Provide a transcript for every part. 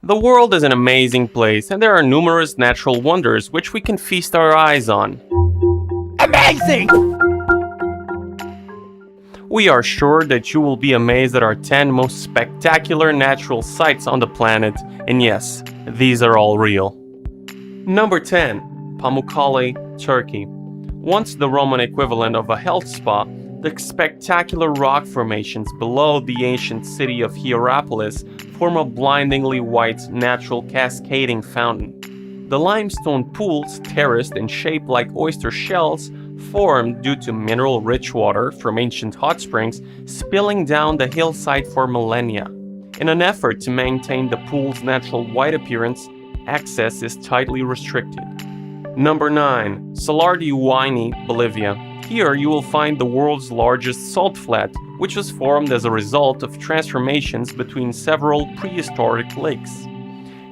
The world is an amazing place, and there are numerous natural wonders which we can feast our eyes on. Amazing! We are sure that you will be amazed at our 10 most spectacular natural sights on the planet, and yes, these are all real. Number 10. Pamukkale, Turkey. Once the Roman equivalent of a health spa, the spectacular rock formations below the ancient city of Hierapolis form a blindingly white, natural cascading fountain. The limestone pools, terraced and shaped like oyster shells, formed due to mineral-rich water from ancient hot springs spilling down the hillside for millennia. In an effort to maintain the pool's natural white appearance, access is tightly restricted. Number 9. Salar de Uyuni, Bolivia. Here you will find the world's largest salt flat, which was formed as a result of transformations between several prehistoric lakes.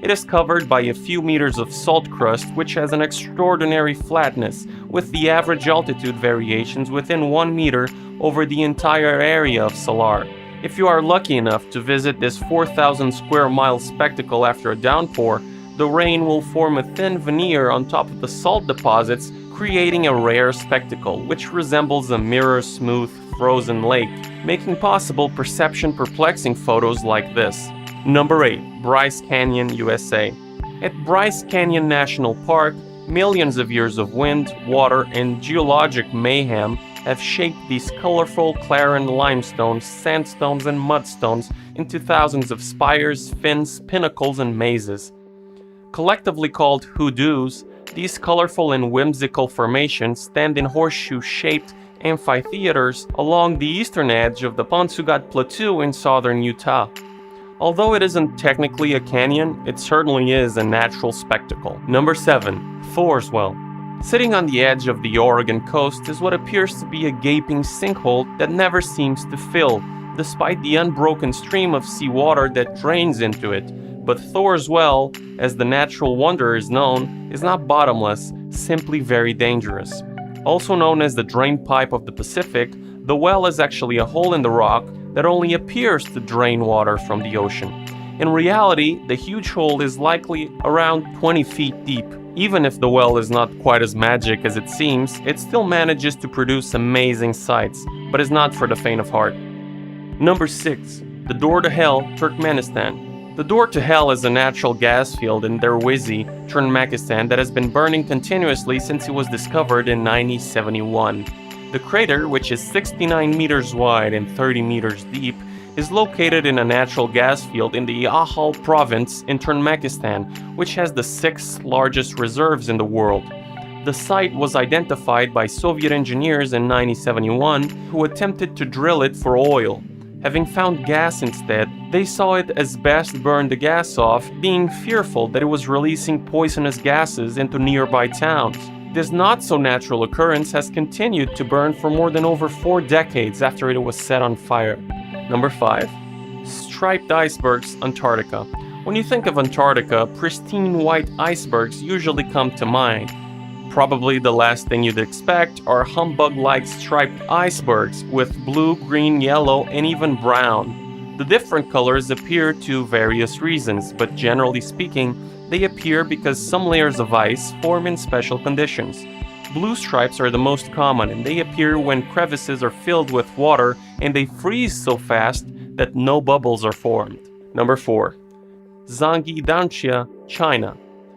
It is covered by a few meters of salt crust, which has an extraordinary flatness, with the average altitude variations within 1 meter over the entire area of Salar. If you are lucky enough to visit this 4,000 square mile spectacle after a downpour, the rain will form a thin veneer on top of the salt deposits, creating a rare spectacle which resembles a mirror-smooth frozen lake, making possible perception-perplexing photos like this. Number 8. Bryce Canyon, USA. At Bryce Canyon National Park, millions of years of wind, water, and geologic mayhem have shaped these colorful Claren limestones, sandstones, and mudstones into thousands of spires, fins, pinnacles, and mazes. Collectively called hoodoos, these colorful and whimsical formations stand in horseshoe-shaped amphitheaters along the eastern edge of the Ponsugat Plateau in southern Utah. Although it isn't technically a canyon, it certainly is a natural spectacle. Number 7. THOR'S Well. Sitting on the edge of the Oregon coast is what appears to be a gaping sinkhole that never seems to fill, despite the unbroken stream of seawater that drains into it. But THOR'S Well, as the natural wonder is known, is not bottomless, simply very dangerous. Also known as the drain pipe of the Pacific, the well is actually a hole in the rock that only appears to drain water from the ocean. In reality, the huge hole is likely around 20 feet deep. Even if the well is not quite as magic as it seems, it still manages to produce amazing sights, but is not for the faint of heart. Number 6. The Door to Hell, Turkmenistan. The Door to Hell is a natural gas field in Derwizi, Turkmenistan that has been burning continuously since it was discovered in 1971. The crater, which is 69 meters wide and 30 meters deep, is located in a natural gas field in the Ahal province in Turkmenistan, which has the 6th largest reserves in the world. The site was identified by Soviet engineers in 1971 who attempted to drill it for oil. Having found gas instead, they saw it as best burn the gas off, being fearful that it was releasing poisonous gases into nearby towns. This not-so-natural occurrence has continued to burn for more than over 4 decades after it was set on fire. Number 5. Striped Icebergs, Antarctica. When you think of Antarctica, pristine white icebergs usually come to mind. Probably the last thing you'd expect are humbug-like striped icebergs with blue, green, yellow, and even brown. The different colors appear to various reasons, but generally speaking, they appear because some layers of ice form in special conditions. Blue stripes are the most common, and they appear when crevices are filled with water and they freeze so fast that no bubbles are formed. Number 4. Zanghi, China.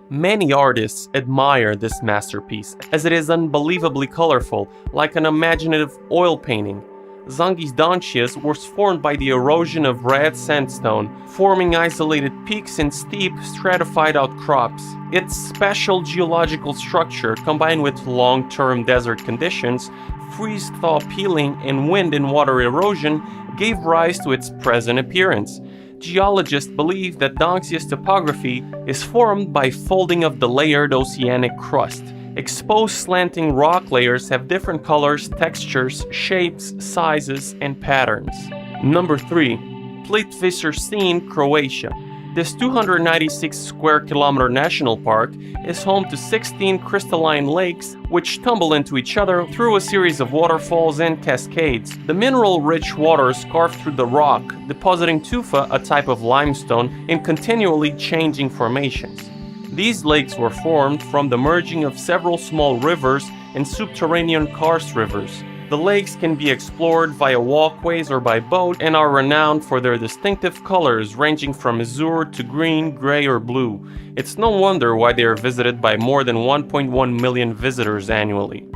Many artists admire this masterpiece, as it is unbelievably colorful, like an imaginative oil painting. Zanghi's Dancias was formed by the erosion of red sandstone, forming isolated peaks and steep, stratified outcrops. Its special geological structure, combined with long-term desert conditions, freeze-thaw peeling, and wind and water erosion, gave rise to its present appearance. Geologists believe that Dancia's topography is formed by folding of the layered oceanic crust. Exposed slanting rock layers have different colors, textures, shapes, sizes, and patterns. Number 3. Plitvice Scene, Croatia. This 296 square kilometer national park is home to 16 crystalline lakes which tumble into each other through a series of waterfalls and cascades. The mineral-rich waters carve through the rock, depositing tufa, a type of limestone, in continually changing formations. These lakes were formed from the merging of several small rivers and subterranean karst rivers. The lakes can be explored via walkways or by boat and are renowned for their distinctive colors ranging from azure to green, gray, or blue. It's no wonder why they are visited by more than 1.1 million visitors annually.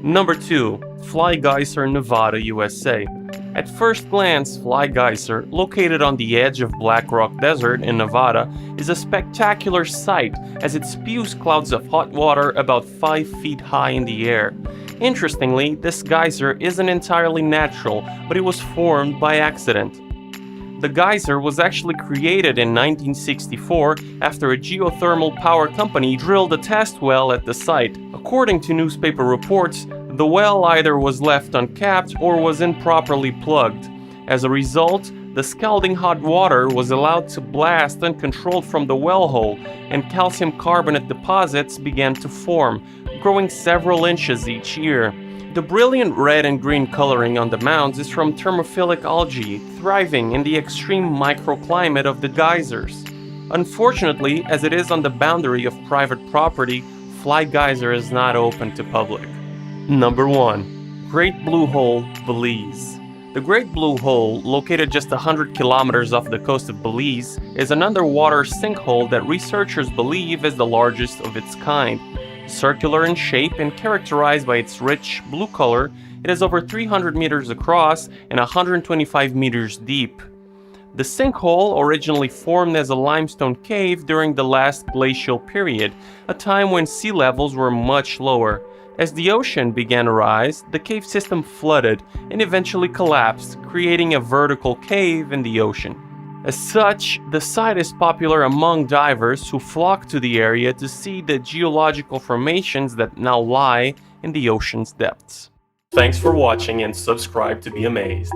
Number 2. Fly Geyser, Nevada, USA. At first glance, Fly Geyser, located on the edge of Black Rock Desert in Nevada, is a spectacular sight as it spews clouds of hot water about 5 feet high in the air. Interestingly, this geyser isn't entirely natural, but it was formed by accident. The geyser was actually created in 1964 after a geothermal power company drilled a test well at the site. According to newspaper reports, the well either was left uncapped or was improperly plugged. As a result, the scalding hot water was allowed to blast uncontrolled from the well hole, and calcium carbonate deposits began to form, growing several inches each year. The brilliant red and green coloring on the mounds is from thermophilic algae thriving in the extreme microclimate of the geysers. Unfortunately, as it is on the boundary of private property, Fly Geyser is not open to public. Number 1. Great Blue Hole, Belize. The Great Blue Hole, located just 100 kilometers off the coast of Belize, is an underwater sinkhole that researchers believe is the largest of its kind. Circular in shape and characterized by its rich blue color, it is over 300 meters across and 125 meters deep. The sinkhole originally formed as a limestone cave during the last glacial period, a time when sea levels were much lower. As the ocean began to rise, the cave system flooded and eventually collapsed, creating a vertical cave in the ocean. As such, the site is popular among divers who flock to the area to see the geological formations that now lie in the ocean's depths. Thanks for watching and subscribe to be amazed.